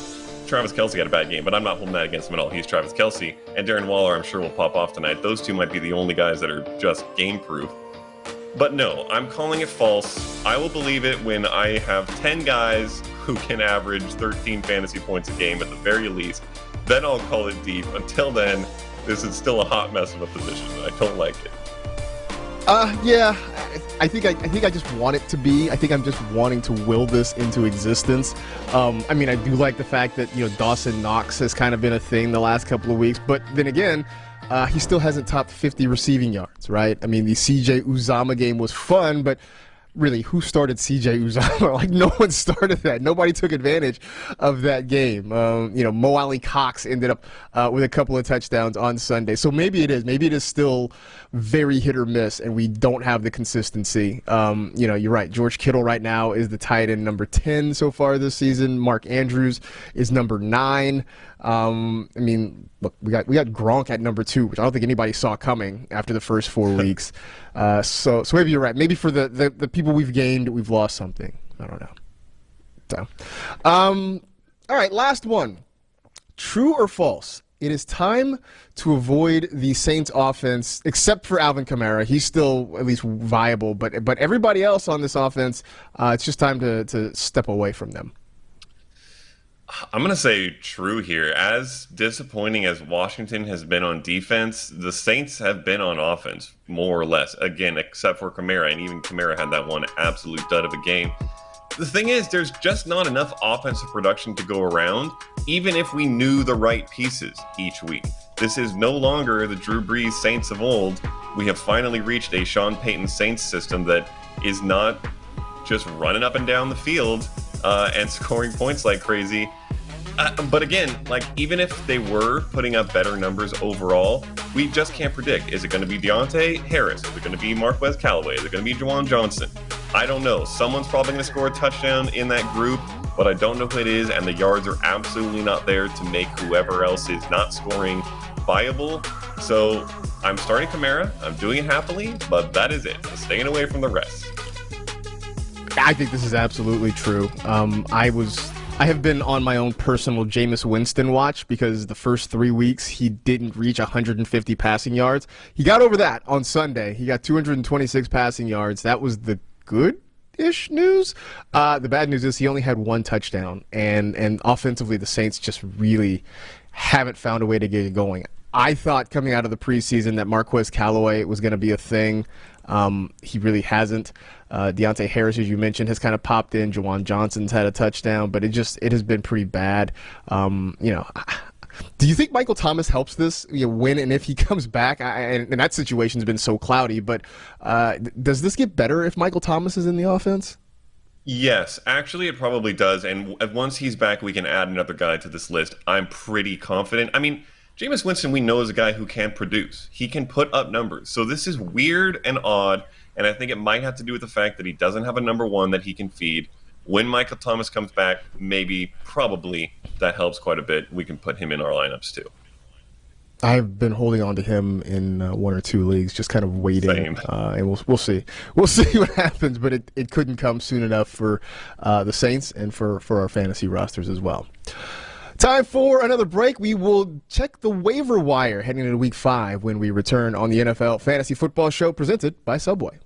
Travis Kelce had a bad game, but I'm not holding that against him at all. He's Travis Kelce, and Darren Waller I'm sure will pop off tonight. Those two might be the only guys that are just game-proof. But no, I'm calling it false. I will believe it when I have 10 guys who can average 13 fantasy points a game at the very least. Then I'll call it deep. Until then, this is still a hot mess of a position. I don't like it. Yeah, I think I just want it to be. I think I'm just wanting to will this into existence. I mean, I do like the fact that Dawson Knox has kind of been a thing the last couple of weeks, but then again, he still hasn't topped 50 receiving yards, right? I mean, the C.J. Uzomah game was fun, but really, who started C.J. Uzomah? No one started that. Nobody took advantage of that game. Mo Alley Cox ended up with a couple of touchdowns on Sunday. So maybe it is. Maybe it is still very hit or miss, and we don't have the consistency. You're right. George Kittle right now is the tight end number 10 so far this season. Mark Andrews is number 9. Look, we got Gronk at number 2, which I don't think anybody saw coming after the first 4 weeks. So maybe you're right. Maybe for the people we've gained, we've lost something. I don't know. So, all right, last one. True or false? it is time to avoid the Saints offense, except for Alvin Kamara. He's still at least viable, but everybody else on this offense, it's just time to step away from them. I'm going to say true here. As disappointing as Washington has been on defense, the Saints have been on offense, more or less. Again, except for Kamara, and even Kamara had that one absolute dud of a game. The thing is, there's just not enough offensive production to go around, even if we knew the right pieces each week. This is no longer the Drew Brees Saints of old. We have finally reached a Sean Payton Saints system that is not just running up and down the field and scoring points like crazy. But again, like, even if they were putting up better numbers overall, we just can't predict. Is it going to be Deontay Harris? Is it going to be Marquez Callaway? Is it going to be Juwan Johnson? I don't know. Someone's probably going to score a touchdown in that group, but I don't know who it is, and the yards are absolutely not there to make whoever else is not scoring viable. So I'm starting Kamara. I'm doing it happily, but that is it. I'm staying away from the rest. I think this is absolutely true. I have been on my own personal Jameis Winston watch because the first 3 weeks he didn't reach 150 passing yards. He got over that on Sunday. He got 226 passing yards. That was the good-ish news. The bad news is he only had one touchdown, and offensively the Saints just really haven't found a way to get it going. I thought coming out of the preseason that Marquez Callaway was going to be a thing. He really hasn't. Deontay Harris, as you mentioned, has kind of popped in. Juwan Johnson's had a touchdown, but it has been pretty bad. Do you think Michael Thomas helps this when and if he comes back? And that situation's been so cloudy, but does this get better if Michael Thomas is in the offense? Yes, actually, it probably does. And once he's back, we can add another guy to this list. I'm pretty confident. I mean, Jameis Winston, we know, is a guy who can produce. He can put up numbers. So this is weird and odd, and I think it might have to do with the fact that he doesn't have a number one that he can feed. When Michael Thomas comes back, probably, that helps quite a bit. We can put him in our lineups too. I've been holding on to him in one or two leagues, just kind of waiting. Same. And we'll see. We'll see what happens, but it couldn't come soon enough for the Saints and for our fantasy rosters as well. Time for another break. We will check the waiver wire heading into Week 5 when we return on the NFL Fantasy Football Show presented by Subway.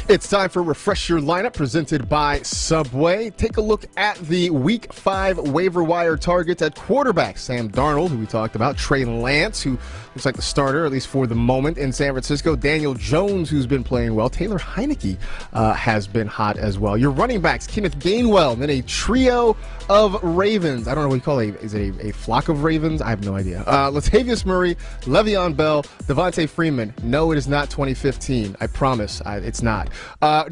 It's time for Refresh Your Lineup, presented by Subway. Take a look at the Week 5 waiver wire targets at quarterback. Sam Darnold, who we talked about. Trey Lance, who looks like the starter, at least for the moment, in San Francisco. Daniel Jones, who's been playing well. Taylor Heineke has been hot as well. Your running backs, Kenneth Gainwell, and then a trio of Ravens. I don't know what you call it. Is it a flock of Ravens? I have no idea. Latavius Murray, Le'Veon Bell, Devontae Freeman. No, it is not 2015. I promise it's not.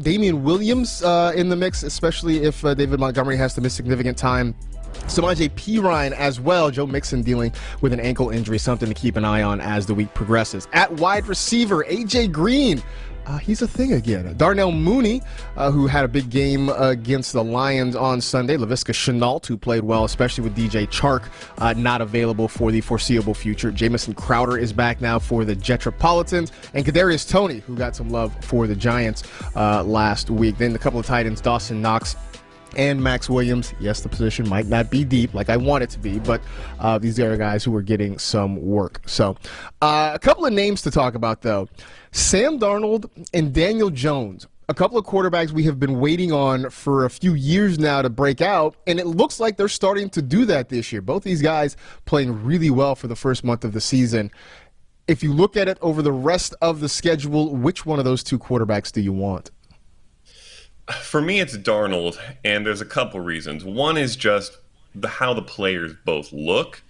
Damian Williams in the mix, especially if David Montgomery has to miss significant time. Samaje Perine as well. Joe Mixon dealing with an ankle injury, something to keep an eye on as the week progresses. At wide receiver, A.J. Green. He's a thing again. Darnell Mooney, who had a big game against the Lions on Sunday. Laviska Shenault, who played well, especially with DJ Chark not available for the foreseeable future. Jamison Crowder is back now for the Jetropolitans. And Kadarius Toney, who got some love for the Giants last week. Then a couple of tight ends, Dawson Knox and Max Williams. Yes, the position might not be deep like I want it to be, but these are guys who are getting some work. So a couple of names to talk about, though. Sam Darnold and Daniel Jones, a couple of quarterbacks we have been waiting on for a few years now to break out, and it looks like they're starting to do that this year. Both these guys playing really well for the first month of the season. If you look at it over the rest of the schedule, which one of those two quarterbacks do you want? For me, it's Darnold, and there's a couple reasons. One is just how the players both look.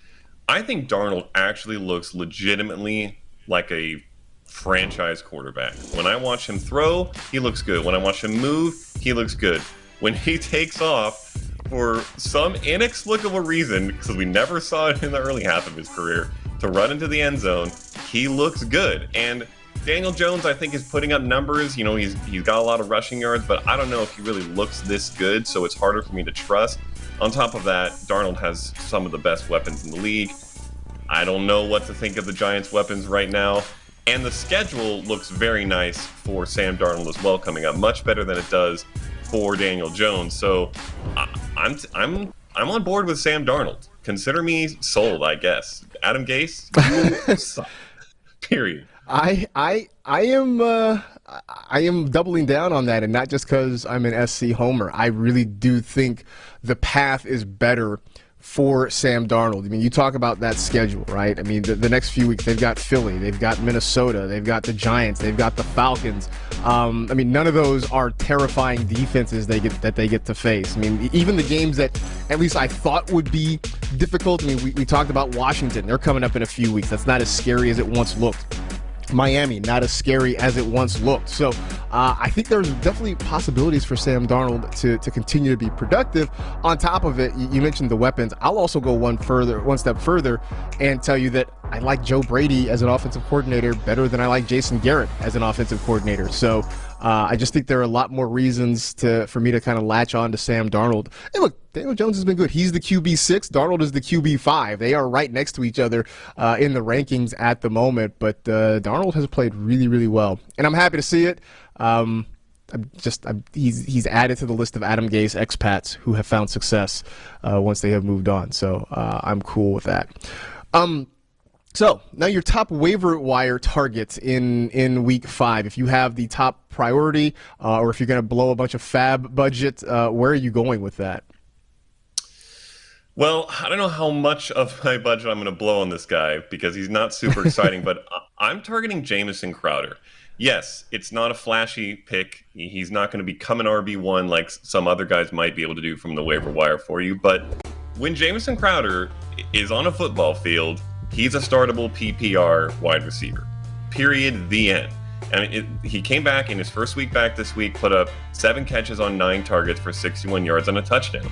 I think Darnold actually looks legitimately like a franchise quarterback. When I watch him throw, he looks good. When I watch him move, he looks good. When he takes off, for some inexplicable reason, because we never saw it in the early half of his career, to run into the end zone, he looks good. And Daniel Jones, I think, is putting up numbers. You know, he's got a lot of rushing yards, but I don't know if he really looks this good, so it's harder for me to trust. On top of that, Darnold has some of the best weapons in the league. I don't know what to think of the Giants' weapons right now. And the schedule looks very nice for Sam Darnold as well coming up, much better than it does for Daniel Jones. So I'm on board with Sam Darnold. Consider me sold, I guess. Adam Gase, you suck. Period. I am doubling down on that, and not just because I'm an SC homer. I really do think the path is better for Sam Darnold. I mean, you talk about that schedule, right? I mean, the next few weeks, they've got Philly, they've got Minnesota, they've got the Giants, they've got the Falcons. I mean, none of those are terrifying defenses they get to face. I mean, even the games that at least I thought would be difficult. I mean, we talked about Washington. They're coming up in a few weeks. That's not as scary as it once looked. Miami, not as scary as it once looked. So I think there's definitely possibilities for Sam Darnold to continue to be productive. On top of it, you mentioned the weapons. I'll also go one step further and tell you that I like Joe Brady as an offensive coordinator better than I like Jason Garrett as an offensive coordinator. So I just think there are a lot more reasons for me to kind of latch on to Sam Darnold. And look, Daniel Jones has been good. He's the QB6. Darnold is the QB5. They are right next to each other in the rankings at the moment. But Darnold has played really, really well, and I'm happy to see it. He's added to the list of Adam Gase expats who have found success once they have moved on. So I'm cool with that. So now your top waiver wire targets in week 5. If you have the top priority or if you're going to blow a bunch of fab budget, where are you going with that? Well, I don't know how much of my budget I'm going to blow on this guy because he's not super exciting, but I'm targeting Jamison Crowder. Yes, it's not a flashy pick. He's not going to become an RB1 like some other guys might be able to do from the waiver wire for you, but when Jamison Crowder is on a football field, he's a startable PPR wide receiver. Period. The end. And he came back in his first week back this week, put up 7 catches on 9 targets for 61 yards and a touchdown.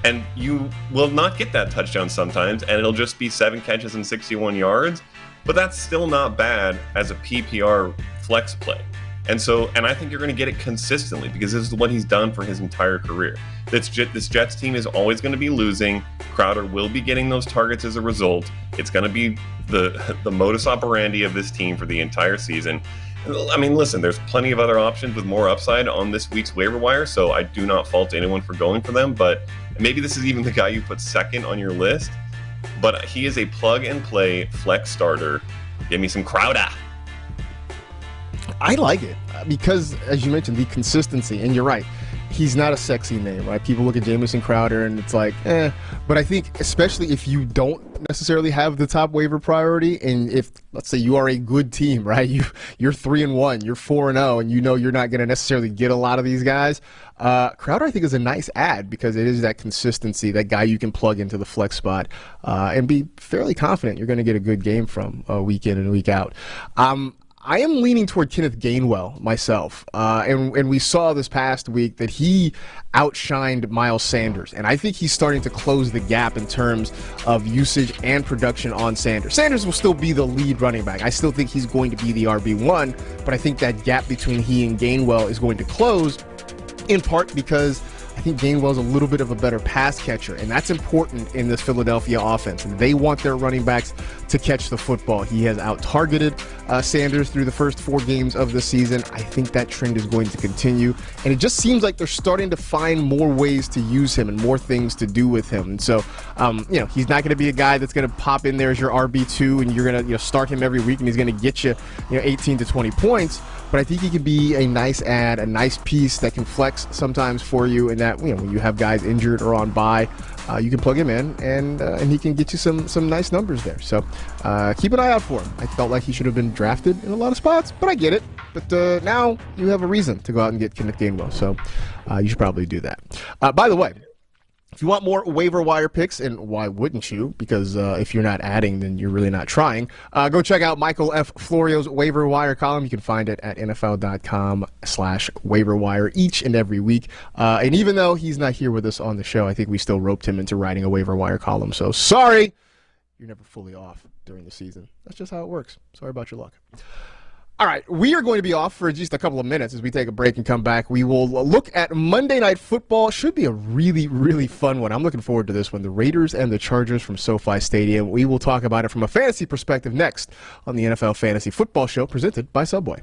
And you will not get that touchdown sometimes, and it'll just be 7 catches and 61 yards. But that's still not bad as a PPR flex play. And I think you're going to get it consistently because this is what he's done for his entire career. This Jets team is always going to be losing. Crowder will be getting those targets as a result. It's going to be the modus operandi of this team for the entire season. I mean, listen, there's plenty of other options with more upside on this week's waiver wire, so I do not fault anyone for going for them, but maybe this is even the guy you put second on your list, but he is a plug-and-play flex starter. Give me some Crowder. I like it because, as you mentioned, the consistency, and you're right. He's not a sexy name, right? People look at Jamison Crowder and it's like, But I think, especially if you don't necessarily have the top waiver priority, and if, let's say, you are a good team, right? You're 3-1, you're 4-0, and you know you're not going to necessarily get a lot of these guys. Crowder, I think, is a nice add because it is that consistency, that guy you can plug into the flex spot and be fairly confident you're going to get a good game from week in and week out. I am leaning toward Kenneth Gainwell myself, and we saw this past week that he outshined Miles Sanders, and I think he's starting to close the gap in terms of usage and production on Sanders. Sanders will still be the lead running back. I still think he's going to be the RB1, but I think that gap between he and Gainwell is going to close, in part because I think Gainwell's a little bit of a better pass catcher, and that's important in this Philadelphia offense. They want their running backs to catch the football. He has out-targeted Sanders through the first 4 games of the season. I think that trend is going to continue, and it just seems like they're starting to find more ways to use him and more things to do with him. And so, he's not going to be a guy that's going to pop in there as your RB2 and you're going to start him every week and he's going to get you 18 to 20 points. But I think he could be a nice add, a nice piece that can flex sometimes for you, and that when you have guys injured or on bye, you can plug him in and he can get you some nice numbers there. So keep an eye out for him. I felt like he should have been drafted in a lot of spots, but I get it. But now you have a reason to go out and get Kenneth Gainwell, so you should probably do that. By the way, if you want more waiver wire picks, and why wouldn't you? Because if you're not adding, then you're really not trying. Go check out Michael F. Florio's waiver wire column. You can find it at NFL.com/waiver wire each and every week. And even though he's not here with us on the show, I think we still roped him into writing a waiver wire column. So sorry, you're never fully off during the season. That's just how it works. Sorry about your luck. All right, we are going to be off for just a couple of minutes as we take a break and come back. We will look at Monday Night Football. Should be a really, really fun one. I'm looking forward to this one. The Raiders and the Chargers from SoFi Stadium. We will talk about it from a fantasy perspective next on the NFL Fantasy Football Show presented by Subway.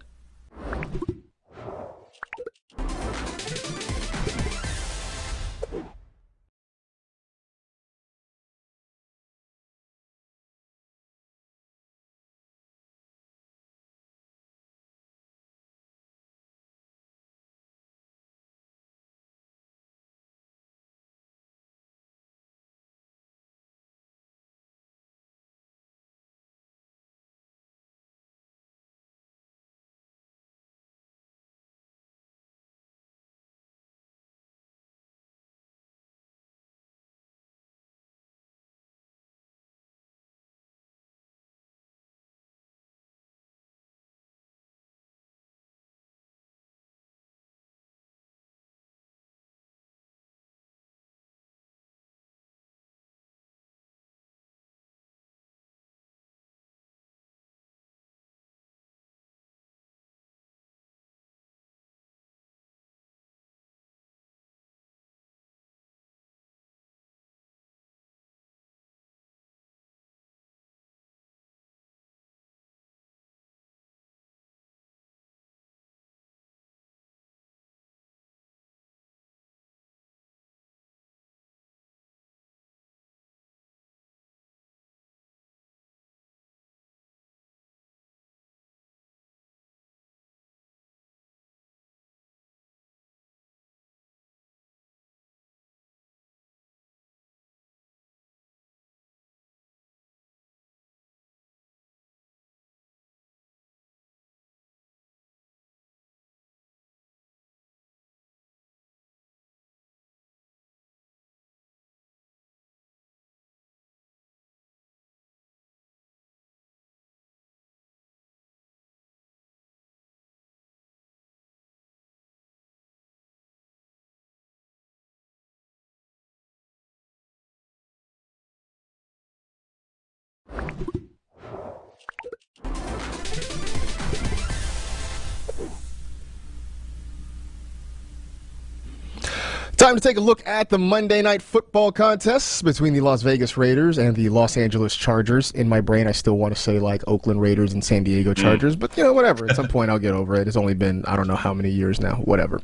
Time to take a look at the Monday Night Football contests between the Las Vegas Raiders and the Los Angeles Chargers. In my brain, I still want to say like Oakland Raiders and San Diego Chargers, but whatever. At some point, I'll get over it. It's only been, I don't know how many years now, whatever.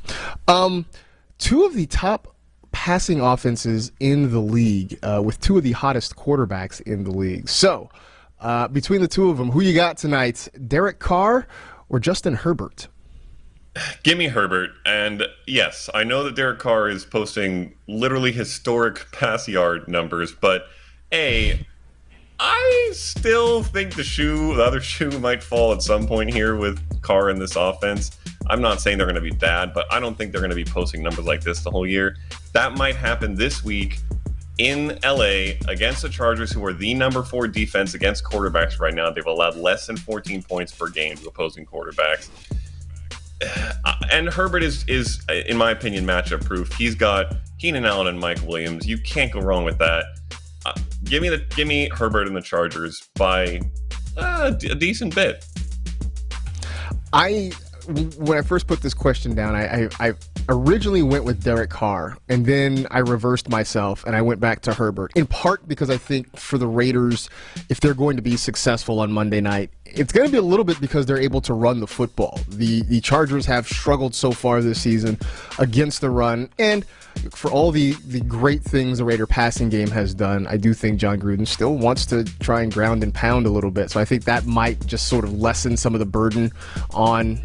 Two of the top passing offenses in the league with two of the hottest quarterbacks in the league. So, between the two of them, who you got tonight? Derek Carr or Justin Herbert? Give me Herbert. And yes, I know that Derek Carr is posting literally historic pass yard numbers, but I still think the other shoe might fall at some point here with Carr in this offense. I'm not saying they're going to be bad, but I don't think they're going to be posting numbers like this the whole year. That might happen this week in LA against the Chargers, who are the number 4 defense against quarterbacks right now. They've allowed less than 14 points per game to opposing quarterbacks. And Herbert is, in my opinion, matchup proof. He's got Keenan Allen and Mike Williams. You can't go wrong with that. Give me Herbert and the Chargers by a decent bit. When I first put this question down, I originally went with Derek Carr, and then I reversed myself and I went back to Herbert, in part because I think for the Raiders, if they're going to be successful on Monday night, it's going to be a little bit because they're able to run the football. The Chargers have struggled so far this season against the run, and for all the great things the Raider passing game has done, I do think John Gruden still wants to try and ground and pound a little bit. So I think that might just sort of lessen some of the burden on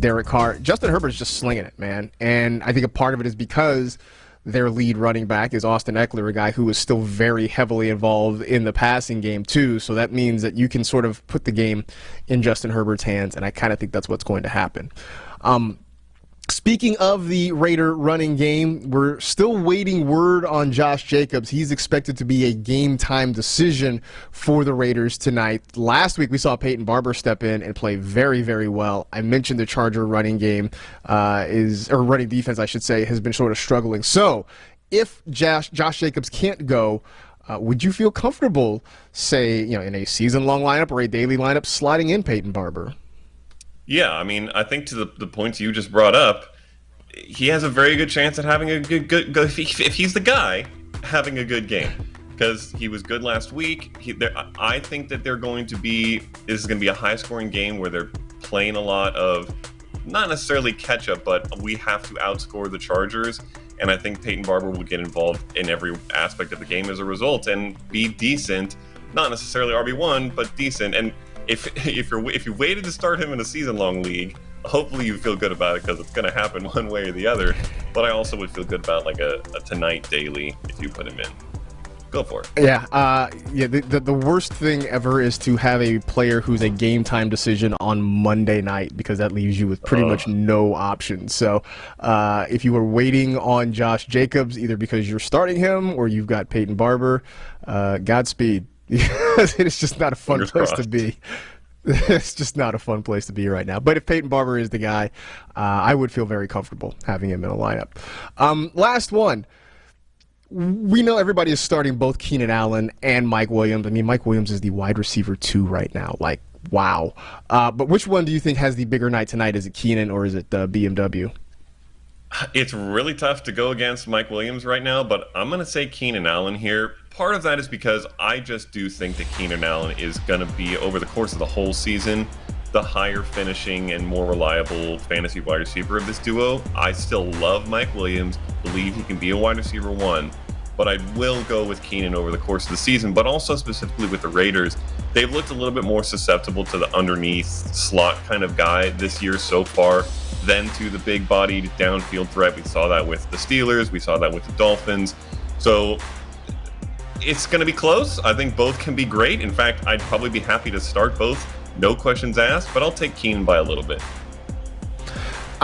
Derek Carr. Justin Herbert is just slinging it, man. And I think a part of it is because their lead running back is Austin Eckler, a guy who is still very heavily involved in the passing game too. So that means that you can sort of put the game in Justin Herbert's hands, and I kind of think that's what's going to happen. Speaking of the Raider running game, we're still waiting word on Josh Jacobs. He's expected to be a game-time decision for the Raiders tonight. Last week, we saw Peyton Barber step in and play very, very well. I mentioned the Charger running game running defense, I should say, has been sort of struggling. So, if Josh Jacobs can't go, would you feel comfortable, say, in a season-long lineup or a daily lineup, sliding in Peyton Barber? Yeah, I mean, I think to the points you just brought up, he has a very good chance at having a good if he's the guy, having a good game, because he was good last week. I think that this is going to be a high-scoring game where they're playing a lot of, not necessarily catch-up, but we have to outscore the Chargers, and I think Peyton Barber will get involved in every aspect of the game as a result and be decent, not necessarily RB1, but decent. And if you waited to start him in a season-long league, hopefully you feel good about it because it's going to happen one way or the other. But I also would feel good about like a tonight daily if you put him in. Go for it. Yeah. The worst thing ever is to have a player who's a game-time decision on Monday night, because that leaves you with pretty much no options. So if you were waiting on Josh Jacobs, either because you're starting him or you've got Peyton Barber, Godspeed. It's just not a fun place to be. It's just not a fun place to be right now. But if Peyton Barber is the guy, I would feel very comfortable having him in a lineup. Last one. We know everybody is starting both Keenan Allen and Mike Williams. I mean, Mike Williams is the wide receiver 2 right now. Like, wow. But which one do you think has the bigger night tonight? Is it Keenan or is it BMW? It's really tough to go against Mike Williams right now, but I'm going to say Keenan Allen here. Part of that is because I just do think that Keenan Allen is going to be, over the course of the whole season, the higher finishing and more reliable fantasy wide receiver of this duo. I still love Mike Williams, believe he can be a wide receiver 1, but I will go with Keenan over the course of the season. But also specifically with the Raiders, they've looked a little bit more susceptible to the underneath slot kind of guy this year so far than to the big-bodied downfield threat. We saw that with the Steelers. We saw that with the Dolphins. So it's going to be close. I think both can be great. In fact, I'd probably be happy to start both, no questions asked, but I'll take Keenan by a little bit.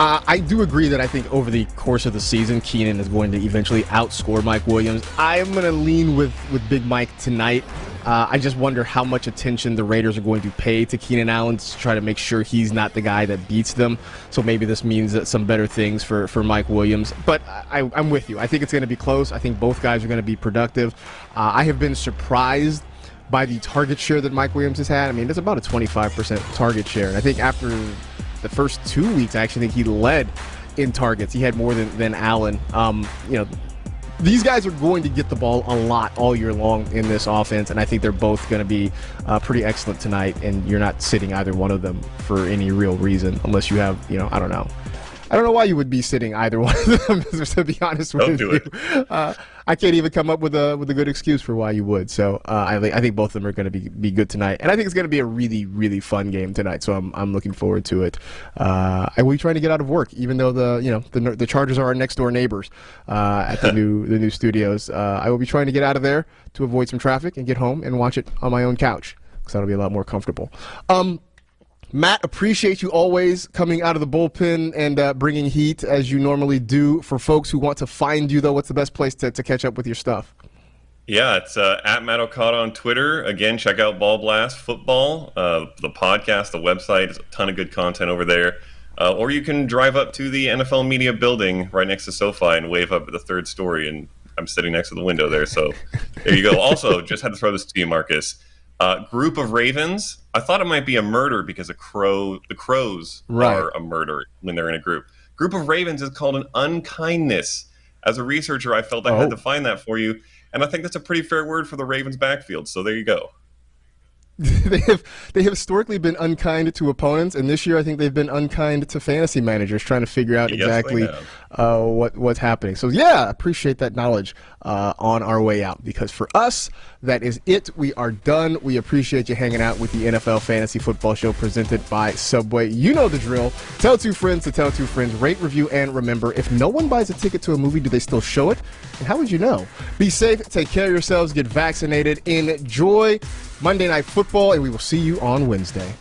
I do agree that I think over the course of the season, Keenan is going to eventually outscore Mike Williams. I'm going to lean with Big Mike tonight. I just wonder how much attention the Raiders are going to pay to Keenan Allen to try to make sure he's not the guy that beats them. So maybe this means that some better things for Mike Williams. But I'm with you. I think it's going to be close. I think both guys are going to be productive. I have been surprised by the target share that Mike Williams has had. I mean, it's about a 25% target share. And I think after the first 2 weeks, I actually think he led in targets. He had more than Allen. These guys are going to get the ball a lot all year long in this offense, and I think they're both going to be pretty excellent tonight, and you're not sitting either one of them for any real reason unless you have, I don't know, I don't know why you would be sitting either one of them, to be honest with you. I can't even come up with a good excuse for why you would. So I think both of them are going to be good tonight, and I think it's going to be a really, really fun game tonight. So I'm looking forward to it. I will be trying to get out of work, even though the Chargers are our next door neighbors at the new studios. I will be trying to get out of there to avoid some traffic and get home and watch it on my own couch, because that'll be a lot more comfortable. Matt, appreciate you always coming out of the bullpen and bringing heat as you normally do. For folks who want to find you, though, what's the best place to catch up with your stuff? Yeah, it's at Matt Okada on Twitter. Again, check out Ball Blast Football, the podcast, the website. There's a ton of good content over there. Or you can drive up to the NFL Media Building right next to SoFi and wave up at the third story. And I'm sitting next to the window there, so there you go. Also, just had to throw this to you, Marcus. Group of Ravens. I thought it might be a murder because the crows are a murder when they're in a group. Group of Ravens is called an unkindness. As a researcher, I felt I had to find that for you, and I think that's a pretty fair word for the Ravens backfield. So there you go. They have historically been unkind to opponents, and this year I think they've been unkind to fantasy managers trying to figure out exactly what's happening. So yeah, appreciate that knowledge on our way out, because for us, that is it. We are done. We appreciate you hanging out with the NFL Fantasy Football Show presented by Subway. You know the drill. Tell two friends to tell two friends. Rate, review, and remember, if no one buys a ticket to a movie, do they still show it? And how would you know? Be safe. Take care of yourselves. Get vaccinated. Enjoy Monday Night Football, and we will see you on Wednesday.